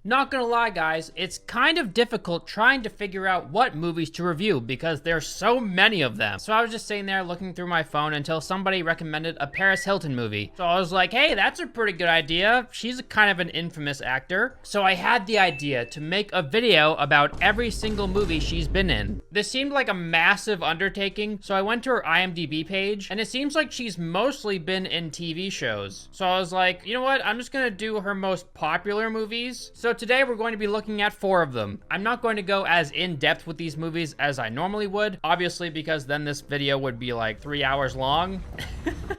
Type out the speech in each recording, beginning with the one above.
Not gonna lie, guys, it's kind of difficult trying to figure out what movies to review because there's so many of them. So I was just sitting there looking through my phone until somebody recommended a Paris Hilton movie. So I was like, hey, that's a pretty good idea. She's kind of an infamous actor. So I had the idea to make a video about every single movie she's been in. This seemed like a massive undertaking, so I went to her IMDb page, and it seems like she's mostly been in TV shows. So I was like, you know what? I'm just gonna do her most popular movies. So today we're going to be looking at 4 of them. I'm not going to go as in-depth with these movies as I normally would, obviously, because then this video would be like 3 hours long.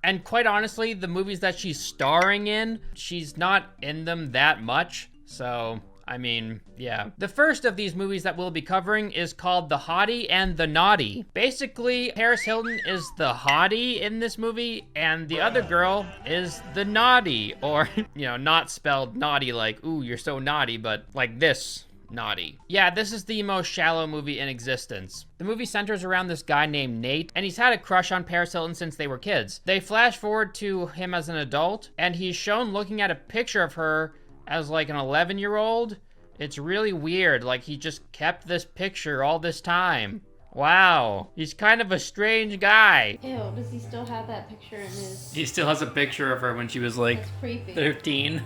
And quite honestly, the movies that she's starring in, she's not in them that much. So, I mean, yeah. The first of these movies that we'll be covering is called The Hottie and the Naughty. Basically, Paris Hilton is the hottie in this movie, and the other girl is the naughty, or, you know, not spelled naughty like, ooh, you're so naughty, but like this. Naughty. Yeah, this is the most shallow movie in existence. The movie centers around this guy named Nate, and he's had a crush on Paris Hilton since they were kids. They flash forward to him as an adult, and he's shown looking at a picture of her as like an 11-year-old. It's really weird, like he just kept this picture all this time. Wow, he's kind of a strange guy. Ew, does he still have that picture in his... He still has a picture of her when she was like 13.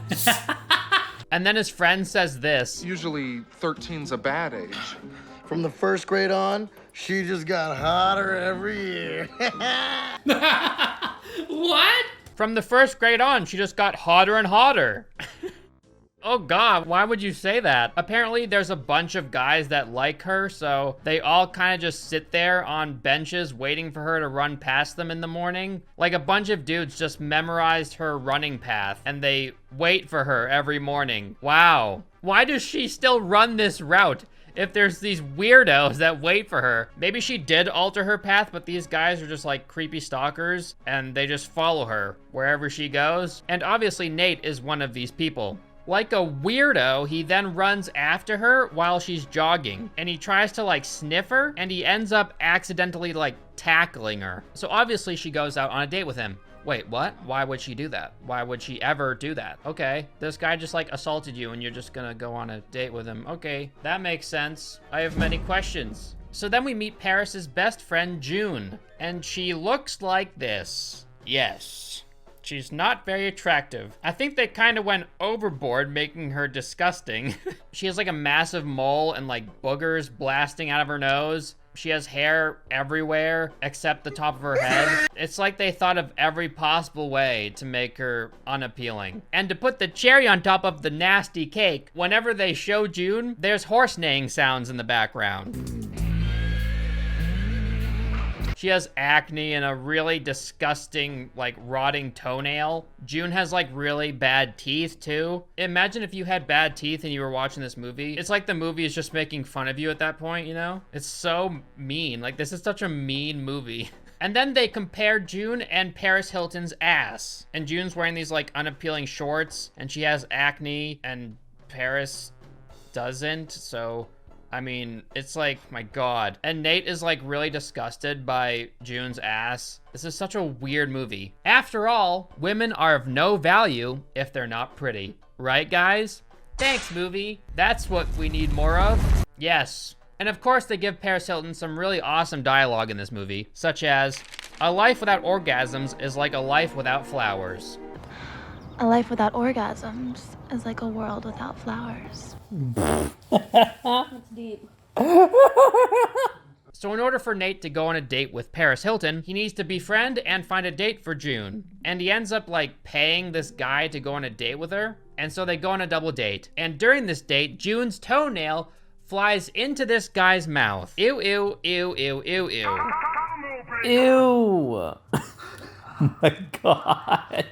And then his friend says this. Usually 13's a bad age. From the first grade on, she just got hotter every year. What? From the first grade on, she just got hotter and hotter. Oh God, why would you say that? Apparently there's a bunch of guys that like her, so they all kind of just sit there on benches waiting for her to run past them in the morning. Like a bunch of dudes just memorized her running path and they wait for her every morning. Wow. Why does she still run this route if there's these weirdos that wait for her? Maybe she did alter her path, but these guys are just like creepy stalkers and they just follow her wherever she goes. And obviously Nate is one of these people. Like a weirdo, he then runs after her while she's jogging, and he tries to like sniff her, and he ends up accidentally like tackling her. So obviously she goes out on a date with him. Wait, what? Why would she do that? Why would she ever do that? Okay, this guy just like assaulted you and you're just gonna go on a date with him. Okay, that makes sense. I have many questions. So then we meet Paris's best friend, June, and she looks like this. Yes. She's not very attractive. I think they kind of went overboard making her disgusting. She has like a massive mole and like boogers blasting out of her nose. She has hair everywhere except the top of her head. It's like they thought of every possible way to make her unappealing. And to put the cherry on top of the nasty cake, whenever they show June, there's horse neighing sounds in the background. She has acne and a really disgusting, like, rotting toenail. June has, like, really bad teeth, too. Imagine if you had bad teeth and you were watching this movie. It's like the movie is just making fun of you at that point, you know? It's so mean. Like, this is such a mean movie. And then they compare June and Paris Hilton's ass. And June's wearing these, like, unappealing shorts, and she has acne, and Paris doesn't, so... I mean, it's like, my God. And Nate is like really disgusted by June's ass. This is such a weird movie. After all, women are of no value if they're not pretty. Right, guys? Thanks, movie. That's what we need more of. Yes. And of course, they give Paris Hilton some really awesome dialogue in this movie, such as, a life without orgasms is like a life without flowers. A life without orgasms is like a world without flowers. That's deep. So in order for Nate to go on a date with Paris Hilton, he needs to befriend and find a date for June. And he ends up like paying this guy to go on a date with her. And so they go on a double date. And during this date, June's toenail flies into this guy's mouth. Ew, ew, ew, ew, ew, ew. Ew. Oh my God.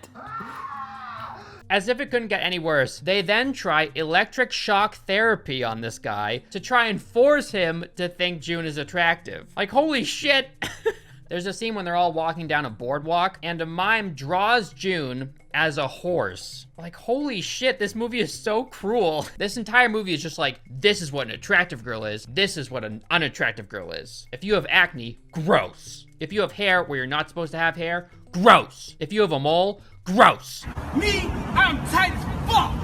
As if it couldn't get any worse, they then try electric shock therapy on this guy to try and force him to think June is attractive. Like, holy shit. There's a scene when they're all walking down a boardwalk and a mime draws June as a horse. Like, holy shit, this movie is so cruel. This entire movie is just like, this is what an attractive girl is. This is what an unattractive girl is. If you have acne, gross. If you have hair where you're not supposed to have hair, gross. If you have a mole, gross. Me, I'm tight as fuck.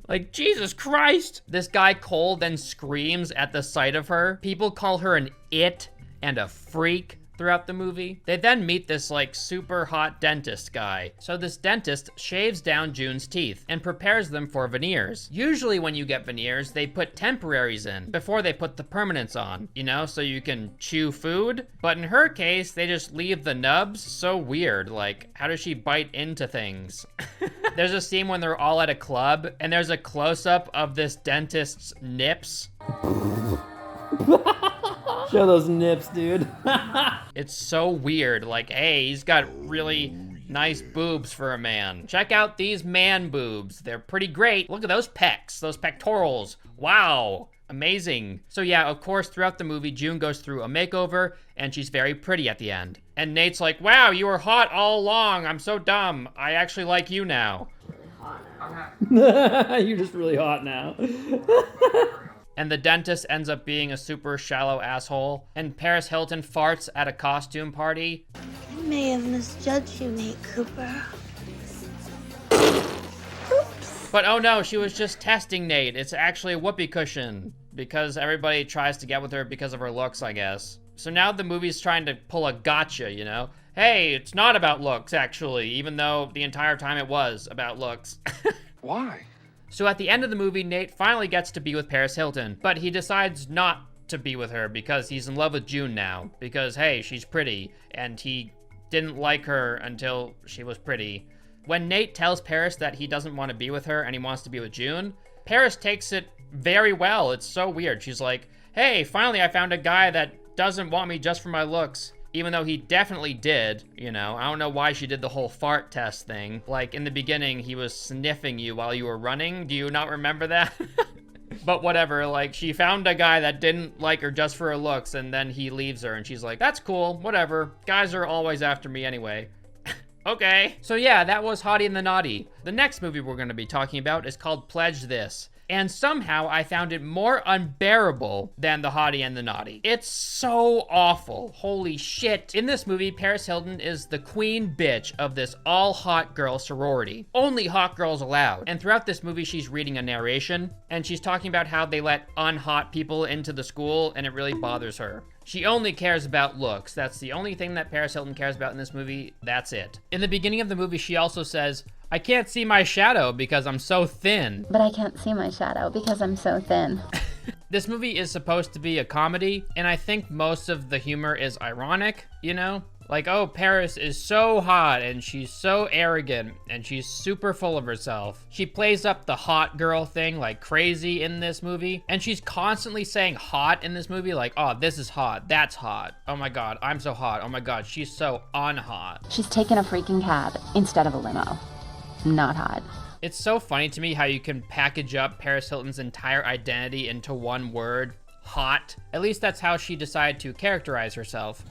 Like, Jesus Christ! This guy Cole then screams at the sight of her. People call her an it and a freak throughout the movie. They then meet this like super hot dentist guy. So this dentist shaves down June's teeth and prepares them for veneers. Usually when you get veneers, they put temporaries in before they put the permanents on, you know, so you can chew food. But in her case, they just leave the nubs. So weird. Like, how does she bite into things? There's a scene when they're all at a club and there's a close-up of this dentist's nips. Show those nips, dude. It's so weird. Like, hey, he's got really nice boobs for a man. Check out these man boobs. They're pretty great. Look at those pecs, those pectorals. Wow, amazing. So yeah, of course, throughout the movie, June goes through a makeover and she's very pretty at the end. And Nate's like, wow, you were hot all along. I'm so dumb. I actually like you now. You're just really hot now. And the dentist ends up being a super shallow asshole. And Paris Hilton farts at a costume party. I may have misjudged you, Nate Cooper. But oh no, she was just testing Nate. It's actually a whoopee cushion. Because everybody tries to get with her because of her looks, I guess. So now the movie's trying to pull a gotcha, you know? Hey, it's not about looks, actually. Even though the entire time it was about looks. Why? So at the end of the movie, Nate finally gets to be with Paris Hilton, but he decides not to be with her because he's in love with June now. Because, hey, she's pretty, and he didn't like her until she was pretty. When Nate tells Paris that he doesn't want to be with her and he wants to be with June, Paris takes it very well. It's so weird. She's like, hey, finally I found a guy that doesn't want me just for my looks. Even though he definitely did, you know. I don't know why she did the whole fart test thing. Like, in the beginning, he was sniffing you while you were running. Do you not remember that? But whatever, like, she found a guy that didn't like her just for her looks, and then he leaves her, and she's like, that's cool, whatever. Guys are always after me anyway. Okay. So yeah, that was Hottie and the Naughty. The next movie we're gonna be talking about is called Pledge This. And somehow I found it more unbearable than The Hottie and the Naughty. It's so awful. Holy shit. In this movie, Paris Hilton is the queen bitch of this all-hot girl sorority. Only hot girls allowed. And throughout this movie, she's reading a narration, and she's talking about how they let unhot people into the school, and it really bothers her. She only cares about looks. That's the only thing that Paris Hilton cares about in this movie. That's it. In the beginning of the movie, she also says, I can't see my shadow because I'm so thin. But I can't see my shadow because I'm so thin. This movie is supposed to be a comedy, and I think most of the humor is ironic, you know? Like, oh, Paris is so hot, and she's so arrogant, and she's super full of herself. She plays up the hot girl thing like crazy in this movie, and she's constantly saying hot in this movie, like, oh, this is hot, that's hot. Oh my God, I'm so hot. Oh my God, she's so unhot. She's taken a freaking cab instead of a limo. Not hot. It's so funny to me how you can package up Paris Hilton's entire identity into one word, hot. At least that's how she decided to characterize herself.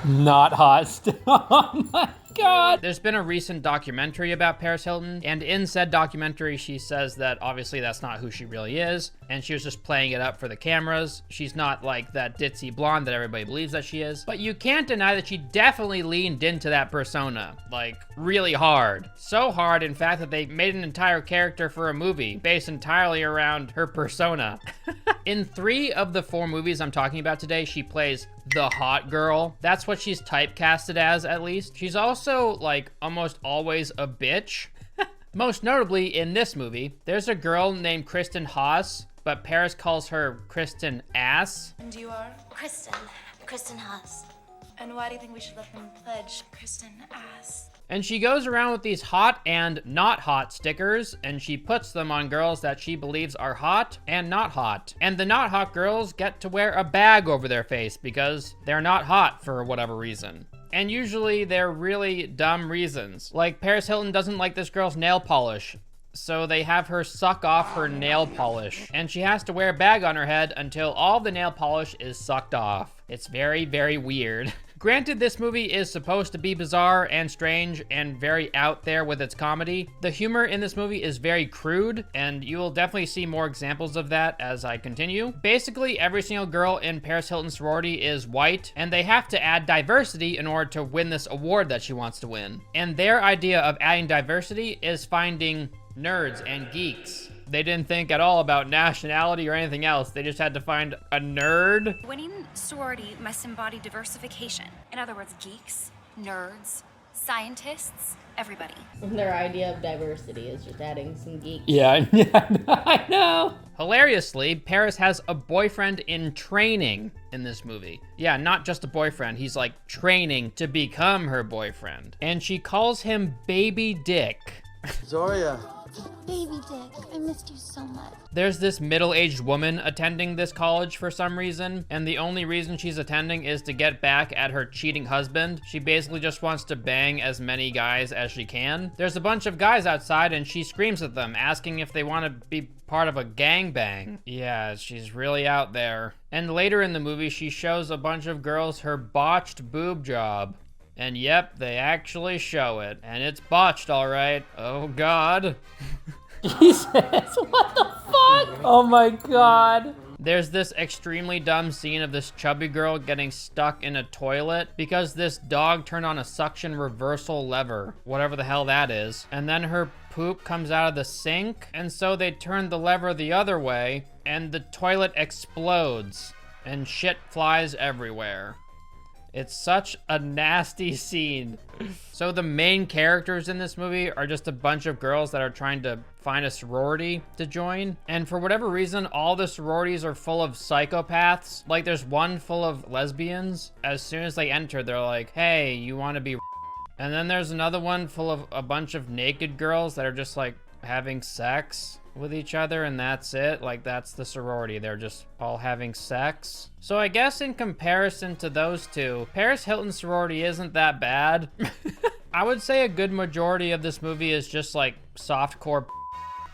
Not hot. Oh my God. There's been a recent documentary about Paris Hilton, and in said documentary, she says that obviously that's not who she really is, and she was just playing it up for the cameras. She's not like that ditzy blonde that everybody believes that she is, but you can't deny that she definitely leaned into that persona, like really hard. So hard, in fact, that they made an entire character for a movie based entirely around her persona. In 3 of the 4 movies I'm talking about today, she plays the hot girl. That's what she's typecasted as, at least. She's also, like, almost always a bitch. Most notably, in this movie, there's a girl named Kristen Haas, but Paris calls her Kristen Ass. And you are? Kristen Haas. And why do you think we should let them pledge Kristen Ass? And she goes around with these hot and not hot stickers, and she puts them on girls that she believes are hot and not hot. And the not hot girls get to wear a bag over their face because they're not hot for whatever reason. And usually they're really dumb reasons. Like Paris Hilton doesn't like this girl's nail polish, so they have her suck off her nail polish. And she has to wear a bag on her head until all the nail polish is sucked off. It's very, very weird. Granted, this movie is supposed to be bizarre and strange and very out there with its comedy. The humor in this movie is very crude, and you will definitely see more examples of that as I continue. Basically, every single girl in Paris Hilton's sorority is white, and they have to add diversity in order to win this award that she wants to win. And their idea of adding diversity is finding nerds and geeks. They didn't think at all about nationality or anything else. They just had to find a nerd. Winning sorority must embody diversification. In other words, geeks, nerds, scientists, everybody. Their idea of diversity is just adding some geeks. Yeah, I know. Hilariously, Paris has a boyfriend in training in this movie. Yeah, not just a boyfriend. He's like training to become her boyfriend. And she calls him Baby Dick. Zoria. Baby Dick, I missed you so much. There's this middle-aged woman attending this college for some reason, and the only reason she's attending is to get back at her cheating husband. She basically just wants to bang as many guys as she can. There's a bunch of guys outside, and she screams at them, asking if they want to be part of a gangbang. Yeah, she's really out there. And later in the movie, she shows a bunch of girls her botched boob job. And yep, they actually show it. And it's botched, all right. Oh, God. Jesus, what the fuck? Oh my God. There's this extremely dumb scene of this chubby girl getting stuck in a toilet because this dog turned on a suction reversal lever, whatever the hell that is. And then her poop comes out of the sink. And so they turn the lever the other way and the toilet explodes and shit flies everywhere. It's such a nasty scene. So the main characters in this movie are just a bunch of girls that are trying to find a sorority to join. And for whatever reason, all the sororities are full of psychopaths. Like there's one full of lesbians. As soon as they enter, they're like, hey, you want to be... And then there's another one full of a bunch of naked girls that are just like having sex with each other, and that's it. Like that's the sorority. They're just all having sex. So I guess in comparison to those two, Paris Hilton's sorority isn't that bad. I would say a good majority of this movie is just like softcore.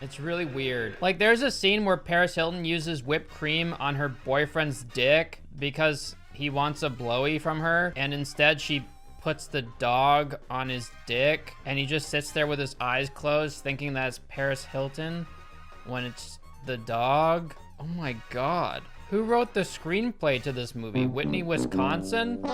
It's really weird. Like there's a scene where Paris Hilton uses whipped cream on her boyfriend's dick because he wants a blowy from her, and instead she puts the dog on his dick, and he just sits there with his eyes closed thinking that's Paris Hilton when it's the dog. Oh my God. Who wrote the screenplay to this movie? Whitney, Wisconsin?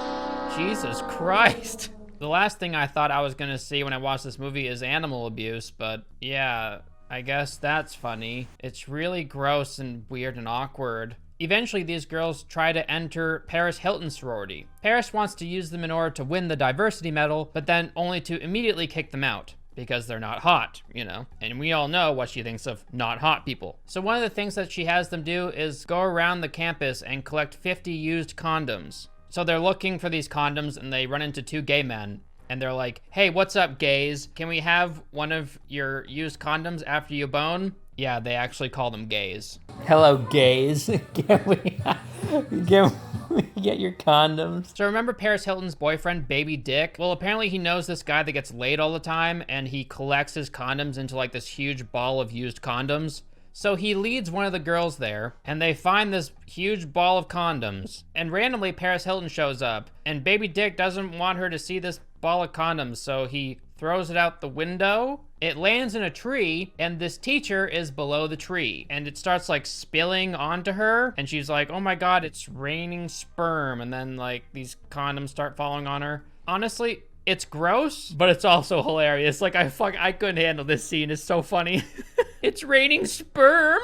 Jesus Christ. The last thing I thought I was gonna see when I watched this movie is animal abuse, but yeah, I guess that's funny. It's really gross and weird and awkward. Eventually, these girls try to enter Paris Hilton's sorority. Paris wants to use them in order to win the diversity medal, but then only to immediately kick them out because they're not hot, you know? And we all know what she thinks of not hot people. So one of the things that she has them do is go around the campus and collect 50 used condoms. So they're looking for these condoms and they run into two gay men. And they're like, hey, what's up, gays? Can we have one of your used condoms after you bone? Yeah, they actually call them gays. Hello, gays. Can we get your condoms? So remember Paris Hilton's boyfriend, Baby Dick? Well, apparently he knows this guy that gets laid all the time, and he collects his condoms into like this huge ball of used condoms. So he leads one of the girls there, and they find this huge ball of condoms. And randomly, Paris Hilton shows up, and Baby Dick doesn't want her to see this ball of condoms, so he throws it out the window. It lands in a tree, and this teacher is below the tree, and it starts like spilling onto her, and she's like, oh my God, it's raining sperm, and then like these condoms start falling on her. Honestly, it's gross, but it's also hilarious. Like I couldn't handle this scene. It's so funny. It's raining sperm.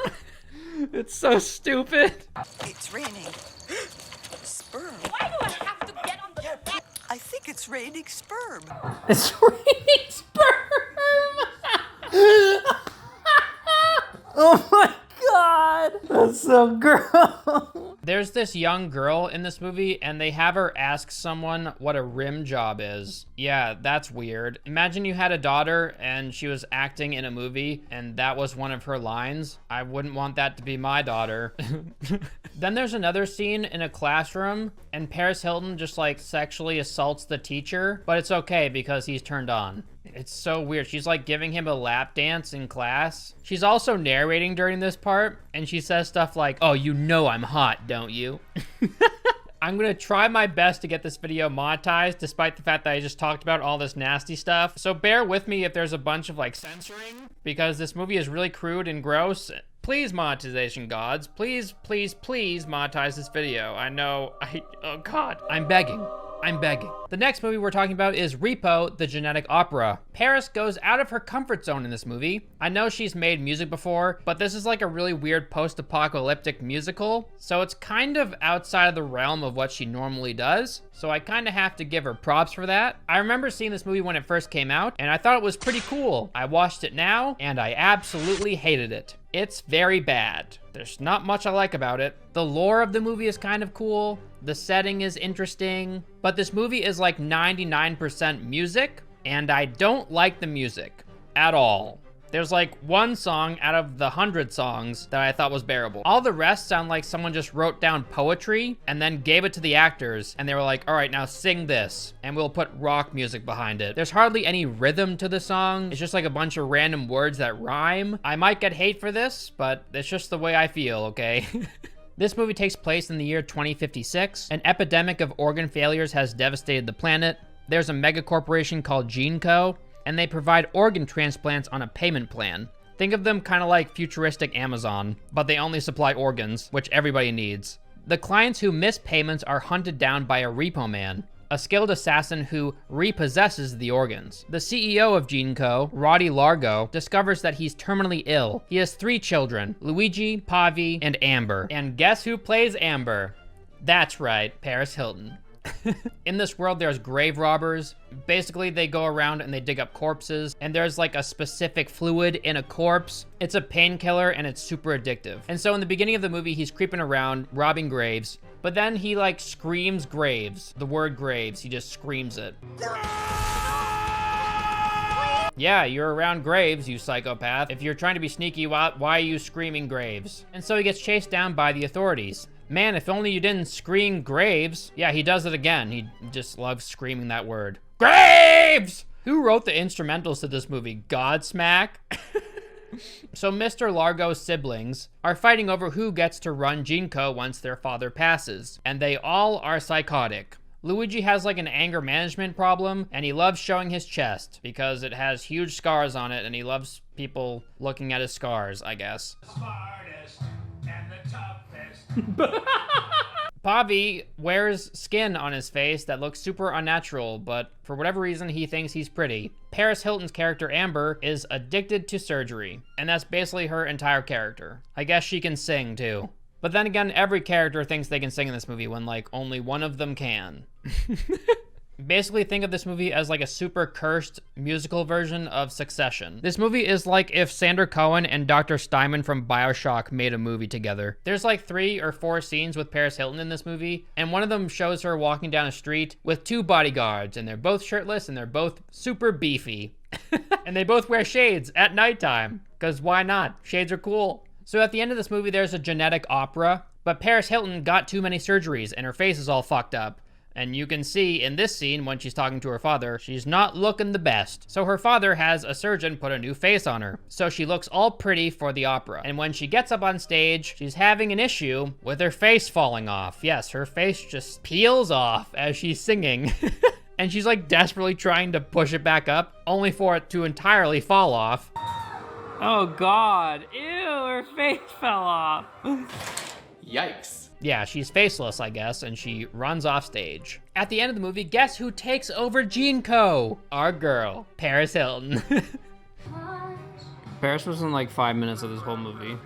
It's so stupid. It's raining sperm. Why do I have to get on the bed? I think it's raining sperm. It's raining sperm. Oh my God, that's so gross. There's this young girl in this movie, and they have her ask someone what a rim job is. Yeah, that's weird. Imagine you had a daughter and she was acting in a movie and that was one of her lines. I wouldn't want that to be my daughter. Then there's another scene in a classroom, and Paris Hilton just like sexually assaults the teacher, but it's okay because he's turned on. It's so weird. She's like giving him a lap dance in class. She's also narrating during this part, and she says stuff like, oh, you know I'm hot, don't you? I'm gonna try my best to get this video monetized, despite the fact that I just talked about all this nasty stuff. So bear with me if there's a bunch of like censoring, because this movie is really crude and gross. Please, monetization gods, please, please, please monetize this video. I know, oh God, I'm begging. The next movie we're talking about is Repo, the Genetic Opera. Paris goes out of her comfort zone in this movie. I know she's made music before, but this is like a really weird post-apocalyptic musical, so it's kind of outside of the realm of what she normally does, so I kind of have to give her props for that. I remember seeing this movie when it first came out, and I thought it was pretty cool. I watched it now, and I absolutely hated it. It's very bad. There's not much I like about it. The lore of the movie is kind of cool. The setting is interesting, but this movie is like 99% music, and I don't like the music at all. There's like one song out of the 100 songs that I thought was bearable. All the rest sound like someone just wrote down poetry and then gave it to the actors, and they were like, all right, now sing this, and we'll put rock music behind it. There's hardly any rhythm to the song. It's just like a bunch of random words that rhyme. I might get hate for this, but it's just the way I feel, okay? This movie takes place in the year 2056. An epidemic of organ failures has devastated the planet. There's a mega corporation called GeneCo, and they provide organ transplants on a payment plan. Think of them kind of like futuristic Amazon, but they only supply organs, which everybody needs. The clients who miss payments are hunted down by a repo man, a skilled assassin who repossesses the organs. The CEO of GeneCo, Roddy Largo, discovers that he's terminally ill. He has 3 children, Luigi, Pavi, and Amber. And guess who plays Amber? That's right, Paris Hilton. In this world, there's grave robbers. Basically, they go around and they dig up corpses, and there's like a specific fluid in a corpse. It's a painkiller, and it's super addictive. And so in the beginning of the movie, he's creeping around, robbing graves, but then he like screams graves. The word graves, he just screams it. Yeah, you're around graves, you psychopath. If you're trying to be sneaky, why are you screaming graves? And so he gets chased down by the authorities. Man, if only you didn't scream graves. Yeah, he does it again. He just loves screaming that word. Graves! Who wrote the instrumentals to this movie? Godsmack? So Mr. Largo's siblings are fighting over who gets to run GeneCo once their father passes, and they all are psychotic. Luigi has like an anger management problem, and he loves showing his chest because it has huge scars on it, and he loves people looking at his scars, I guess. Smartest and the toughest. Pavi wears skin on his face that looks super unnatural, but for whatever reason, he thinks he's pretty. Paris Hilton's character, Amber, is addicted to surgery, and that's basically her entire character. I guess she can sing, too. But then again, every character thinks they can sing in this movie when, like, only one of them can. Basically, think of this movie as like a super cursed musical version of Succession. This movie is like if Sander Cohen and Dr. Steinman from BioShock made a movie together. There's like 3 or 4 scenes with Paris Hilton in this movie, and one of them shows her walking down a street with 2 bodyguards, and they're both shirtless and they're both super beefy. And they both wear shades at nighttime, because why not? Shades are cool. So at the end of this movie, there's a genetic opera, but Paris Hilton got too many surgeries and her face is all fucked up. And you can see in this scene when she's talking to her father, she's not looking the best. So her father has a surgeon put a new face on her. So she looks all pretty for the opera. And when she gets up on stage, she's having an issue with her face falling off. Yes, her face just peels off as she's singing. And she's like desperately trying to push it back up, only for it to entirely fall off. Oh God, ew, her face fell off. Yikes. Yeah, she's faceless, I guess, and she runs off stage. At the end of the movie, guess who takes over GeneCo? Our girl, Paris Hilton. Paris was in like 5 minutes of this whole movie.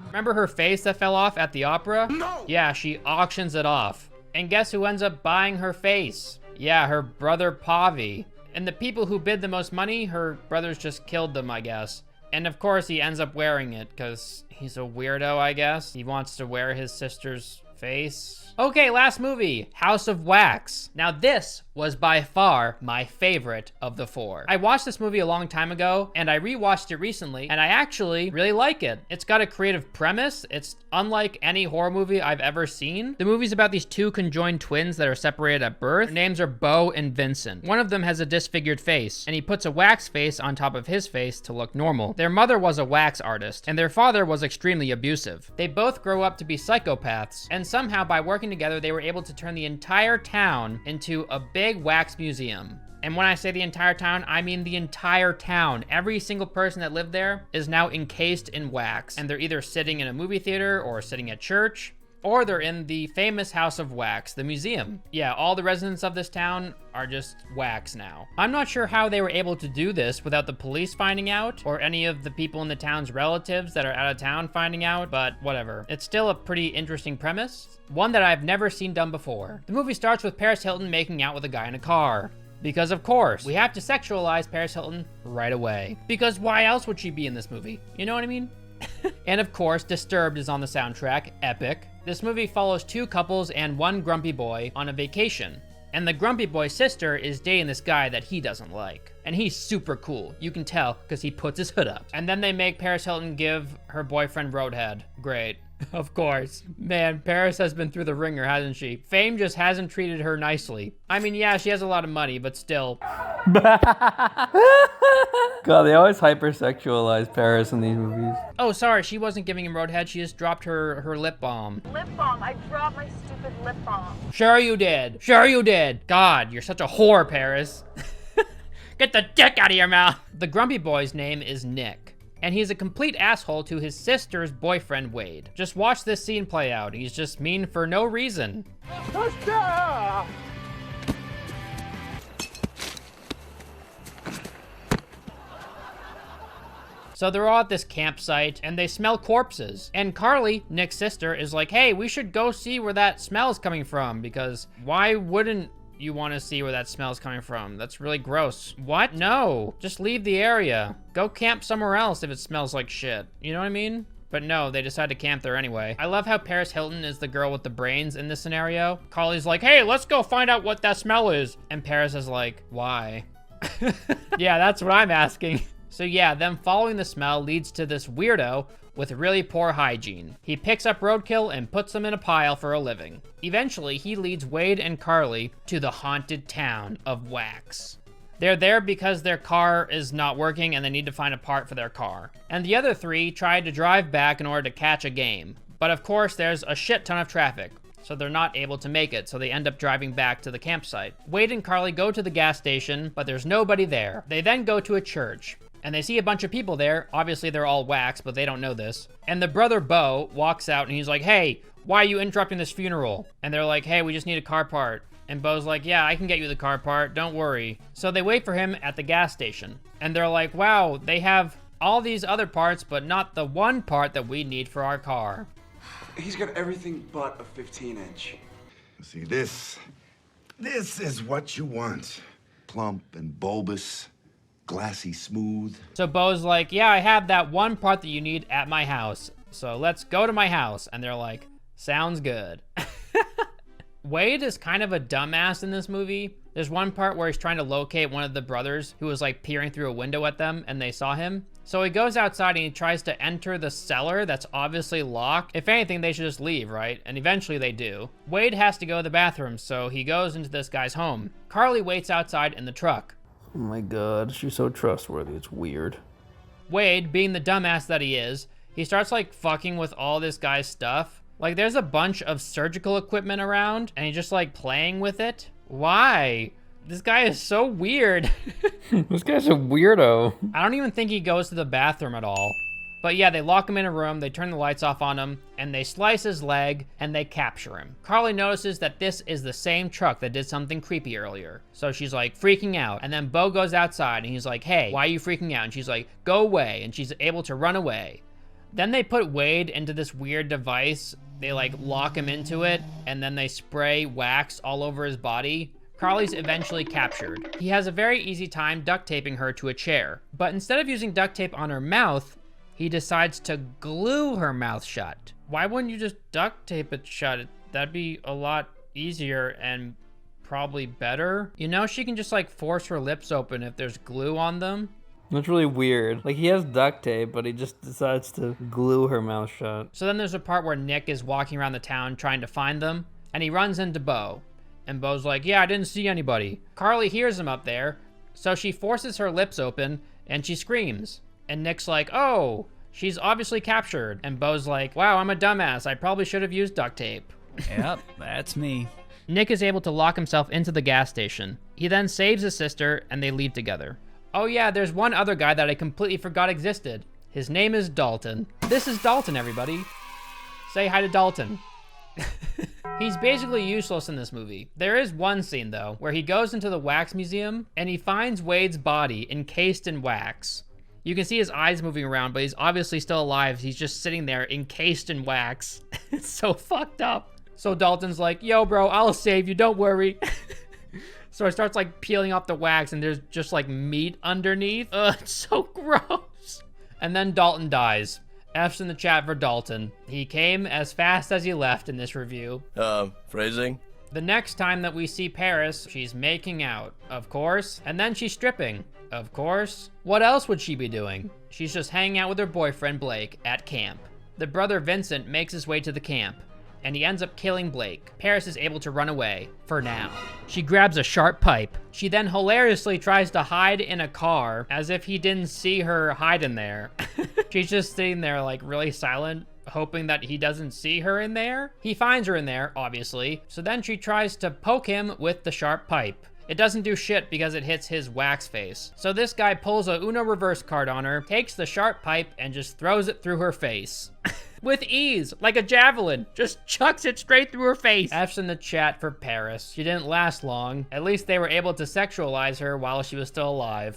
Remember her face that fell off at the opera? No! Yeah, she auctions it off. And guess who ends up buying her face? Yeah, her brother Pavi. And the people who bid the most money, her brothers just killed them, I guess. And of course he ends up wearing it, because he's a weirdo, I guess. He wants to wear his sister's face. Okay, last movie, House of Wax. Now this was by far my favorite of the 4. I watched this movie a long time ago, and I rewatched it recently, and I actually really like it. It's got a creative premise. It's unlike any horror movie I've ever seen. The movie's about these 2 conjoined twins that are separated at birth. Their names are Beau and Vincent. One of them has a disfigured face, and he puts a wax face on top of his face to look normal. Their mother was a wax artist, and their father was extremely abusive. They both grow up to be psychopaths, and somehow by working together, they were able to turn the entire town into a big wax museum. And when I say the entire town, I mean the entire town. Every single person that lived there is now encased in wax, and they're either sitting in a movie theater or sitting at church, Or they're in the famous House of Wax, the museum. Yeah, all the residents of this town are just wax now. I'm not sure how they were able to do this without the police finding out, or any of the people in the town's relatives that are out of town finding out, but whatever. It's still a pretty interesting premise, one that I've never seen done before. The movie starts with Paris Hilton making out with a guy in a car. Because of course, we have to sexualize Paris Hilton right away. Because why else would she be in this movie? You know what I mean? And of course, Disturbed is on the soundtrack, epic. This movie follows two couples and one grumpy boy on a vacation. And the grumpy boy's sister is dating this guy that he doesn't like. And he's super cool. You can tell because he puts his hood up. And then they make Paris Hilton give her boyfriend Roadhead. Great. Of course. Man, Paris has been through the ringer, hasn't she? Fame just hasn't treated her nicely. I mean, yeah, she has a lot of money, but still. God, they always hypersexualize Paris in these movies. Oh, sorry, she wasn't giving him Roadhead. She just dropped her lip balm. Lip balm. I dropped my stupid lip balm. Sure you did. Sure you did. God, you're such a whore, Paris. Get the dick out of your mouth. The grumpy boy's name is Nick. And he's a complete asshole to his sister's boyfriend, Wade. Just watch this scene play out. He's just mean for no reason. So they're all at this campsite, and they smell corpses. And Carly, Nick's sister, is like, hey, we should go see where that smell is coming from, because why wouldn't you want to see where that smell is coming from? That's really gross. What? No, just leave the area. Go camp somewhere else if it smells like shit. You know what I mean? But no, they decide to camp there anyway. I love how Paris Hilton is the girl with the brains in this scenario. Carly's like, hey, let's go find out what that smell is. And Paris is like, why? Yeah, that's what I'm asking. So yeah, them following the smell leads to this weirdo with really poor hygiene. He picks up roadkill and puts them in a pile for a living. Eventually, he leads Wade and Carly to the haunted town of Wax. They're there because their car is not working and they need to find a part for their car. And the other three try to drive back in order to catch a game. But of course, there's a shit ton of traffic, so they're not able to make it, so they end up driving back to the campsite. Wade and Carly go to the gas station, but there's nobody there. They then go to a church, and they see a bunch of people there. Obviously, they're all wax, but they don't know this. And the brother, Bo, walks out, and he's like, hey, why are you interrupting this funeral? And they're like, hey, we just need a car part. And Bo's like, yeah, I can get you the car part, don't worry. So they wait for him at the gas station. And they're like, wow, they have all these other parts, but not the one part that we need for our car. He's got everything but a 15-inch. See, this is what you want. Plump and bulbous, glassy smooth. So Bo's like, yeah, I have that one part that you need at my house. So let's go to my house. And they're like, sounds good. Wade is kind of a dumbass in this movie. There's one part where he's trying to locate one of the brothers who was like peering through a window at them and they saw him. So he goes outside and he tries to enter the cellar that's obviously locked. If anything, they should just leave, right? And eventually they do. Wade has to go to the bathroom, so he goes into this guy's home. Carly waits outside in the truck. Oh my God, she's so trustworthy, it's weird. Wade, being the dumbass that he is, he starts like fucking with all this guy's stuff. Like there's a bunch of surgical equipment around and he's just like playing with it. Why? This guy is so weird. This guy's a weirdo. I don't even think he goes to the bathroom at all. But yeah, they lock him in a room, they turn the lights off on him, and they slice his leg, and they capture him. Carly notices that this is the same truck that did something creepy earlier. So she's like freaking out, and then Bo goes outside, and he's like, hey, why are you freaking out? And she's like, go away, and she's able to run away. Then they put Wade into this weird device. They like lock him into it, and then they spray wax all over his body. Carly's eventually captured. He has a very easy time duct taping her to a chair. But instead of using duct tape on her mouth, he decides to glue her mouth shut. Why wouldn't you just duct tape it shut? That'd be a lot easier and probably better. You know, she can just like force her lips open if there's glue on them. That's really weird. Like he has duct tape, but he just decides to glue her mouth shut. So then there's a part where Nick is walking around the town trying to find them, and he runs into Bo. And Bo's like, yeah, I didn't see anybody. Carly hears him up there, so she forces her lips open and she screams. And Nick's like, oh, she's obviously captured. And Bo's like, wow, I'm a dumbass. I probably should have used duct tape. Yep, that's me. Nick is able to lock himself into the gas station. He then saves his sister and they leave together. Oh yeah, there's one other guy that I completely forgot existed. His name is Dalton. This is Dalton, everybody. Say hi to Dalton. He's basically useless in this movie. There is one scene though, where he goes into the wax museum and he finds Wade's body encased in wax. You can see his eyes moving around, but he's obviously still alive. He's just sitting there encased in wax. It's so fucked up. So Dalton's like, yo bro, I'll save you, don't worry. So it starts like peeling off the wax and there's just like meat underneath. Ugh, it's so gross. And then Dalton dies. F's in the chat for Dalton. He came as fast as he left in this review. Phrasing? The next time that we see Paris, she's making out, of course. And then she's stripping, of course. What else would she be doing? She's just hanging out with her boyfriend Blake at camp. The brother Vincent makes his way to the camp, and he ends up killing Blake. Paris is able to run away, for now. She grabs a sharp pipe. She then hilariously tries to hide in a car, as if he didn't see her hide in there. She's just sitting there like really silent, hoping that he doesn't see her in there. He finds her in there, obviously, so then she tries to poke him with the sharp pipe. It doesn't do shit because it hits his wax face. So this guy pulls a Uno reverse card on her, takes the sharp pipe, and just throws it through her face. With ease, like a javelin. Just chucks it straight through her face. F's in the chat for Paris. She didn't last long. At least they were able to sexualize her while she was still alive.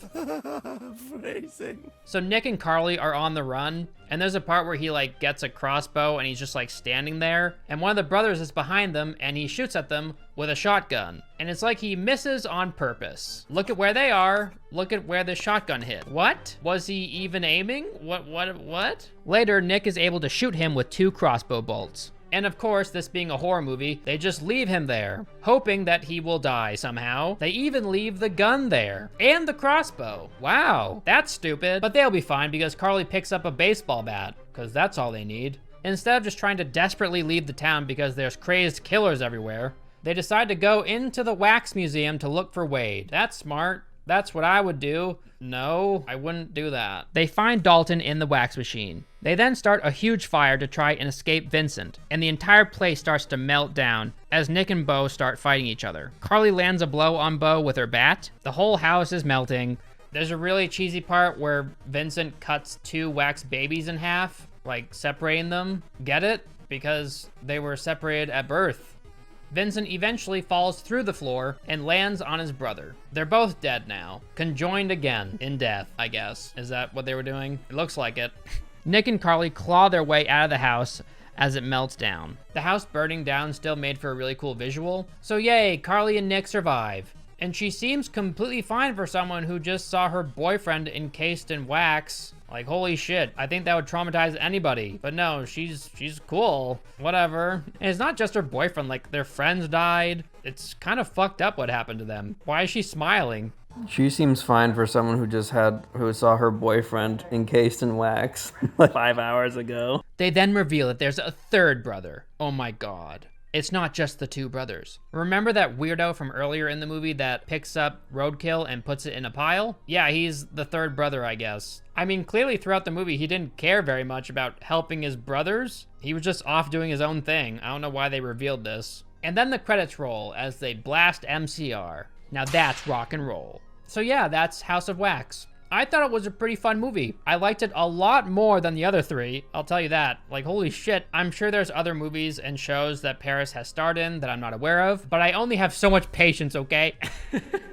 Phrasing. So Nick and Carly are on the run, and there's a part where he like gets a crossbow and he's just like standing there, and one of the brothers is behind them and he shoots at them with a shotgun. And it's like he misses on purpose. Look at where they are. Look at where the shotgun hit. What? Was he even aiming? What? Later, Nick is able to shoot him with 2 crossbow bolts. And of course, this being a horror movie, they just leave him there, hoping that he will die somehow. They even leave the gun there, and the crossbow. Wow, that's stupid. But they'll be fine because Carly picks up a baseball bat, because that's all they need. Instead of just trying to desperately leave the town because there's crazed killers everywhere, they decide to go into the wax museum to look for Wade. That's smart. That's what I would do. No, I wouldn't do that. They find Dalton in the wax machine. They then start a huge fire to try and escape Vincent, and the entire place starts to melt down as Nick and Bo start fighting each other. Carly lands a blow on Bo with her bat. The whole house is melting. There's a really cheesy part where Vincent cuts 2 wax babies in half, like separating them. Get it? Because they were separated at birth. Vincent eventually falls through the floor and lands on his brother. They're both dead now. Conjoined again in death, I guess. Is that what they were doing? It looks like it. Nick and Carly claw their way out of the house as it melts down. The house burning down still made for a really cool visual. So yay, Carly and Nick survive. And she seems completely fine for someone who just saw her boyfriend encased in wax. Like, holy shit, I think that would traumatize anybody. But no, she's cool. Whatever. And it's not just her boyfriend, like, their friends died. It's kind of fucked up what happened to them. Why is she smiling? She seems fine for someone who saw her boyfriend encased in wax like 5 hours ago. They then reveal that there's a third brother. Oh my god. It's not just the 2 brothers. Remember that weirdo from earlier in the movie that picks up roadkill and puts it in a pile? Yeah, he's the 3rd brother, I guess. I mean, clearly throughout the movie, he didn't care very much about helping his brothers. He was just off doing his own thing. I don't know why they revealed this. And then the credits roll as they blast MCR. Now that's rock and roll. So yeah, that's House of Wax. I thought it was a pretty fun movie. I liked it a lot more than the other 3, I'll tell you that. Like, holy shit, I'm sure there's other movies and shows that Paris has starred in that I'm not aware of, but I only have so much patience, okay?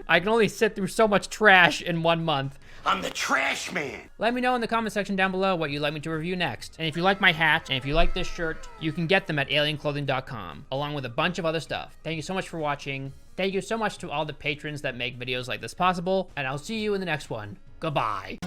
I can only sit through so much trash in 1 month. I'm the trash man. Let me know in the comment section down below what you'd like me to review next. And if you like my hat, and if you like this shirt, you can get them at alienclothing.com, along with a bunch of other stuff. Thank you so much for watching. Thank you so much to all the patrons that make videos like this possible, and I'll see you in the next one. Goodbye.